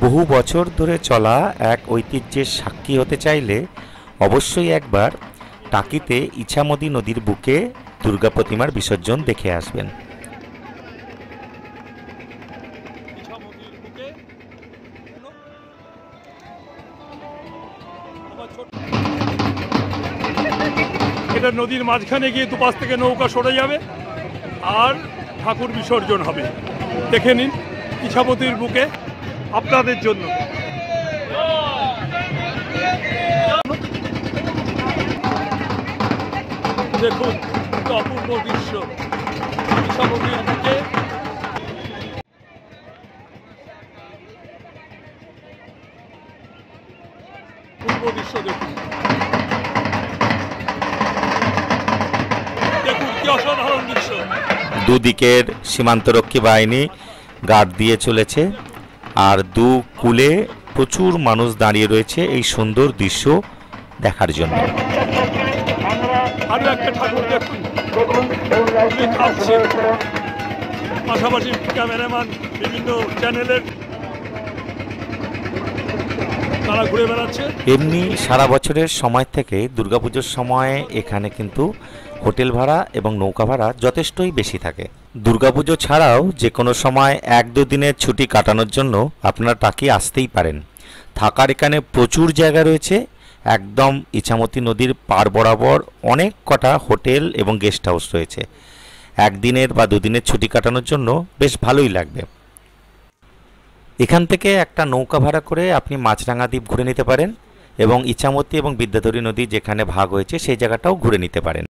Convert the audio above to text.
বহু বছর ধরে চলা এক ঐতিহ্যের সাক্ষী হতে চাইলে অবশ্যই একবার টাকিতে ইছামতি নদীর বুকে দুর্গা প্রতিমার বিসর্জন দেখে আসবেন। এটা নদীর মাঝখানে গিয়ে দুপাশ থেকে নৌকা সরে যাবে আর ঠাকুর বিসর্জন হবে। দেখে নিন ইছামতির বুকে আপনাদের জন্য। দেখুন অপূর্ব দৃশ্য ইছামতির বুকে। অপূর্ব দৃশ্য দেখুন, দেখুন কি অসাধারণ দৃশ্য। দুদিকের সীমান্তরক্ষী বাহিনী গার্ড দিয়ে চলেছে আর দু কূলে প্রচুর মানুষ দাঁড়িয়ে রয়েছে এই সুন্দর দৃশ্য দেখার জন্য। আরো একটা ঠাকুর দেখুন, পাশাপাশি ক্যামেরাম্যান বিভিন্ন চ্যানেলের তারা ঘুরে বেড়াচ্ছে। এমনি সারা বছরের সময় থেকে দুর্গাপুজোর সময় এখানে কিন্তু হোটেল ভাড়া এবং নৌকা ভাড়া যথেষ্টই বেশি থাকে। দুর্গাপুজো ছাড়াও যে কোনো সময় 1-2 দিনের ছুটি কাটানোর জন্য আপনারা টাকি আসতেই পারেন। থাকার এখানে প্রচুর জায়গা রয়েছে। একদম ইছামতি নদীর পার বরাবর অনেক কটা হোটেল এবং গেস্ট হাউস রয়েছে। 1 দিনের বা 2 দিনের ছুটি কাটানোর জন্য বেশ ভালোই লাগবে। এখান থেকে একটা নৌকা ভাড়া করে আপনি মাছরাঙা দ্বীপ ঘুরে নিতে পারেন এবং ইছামতি এবং বিদ্যাধরী নদী যেখানে ভাগ হয়েছে সেই জায়গাটাও ঘুরে নিতে পারেন।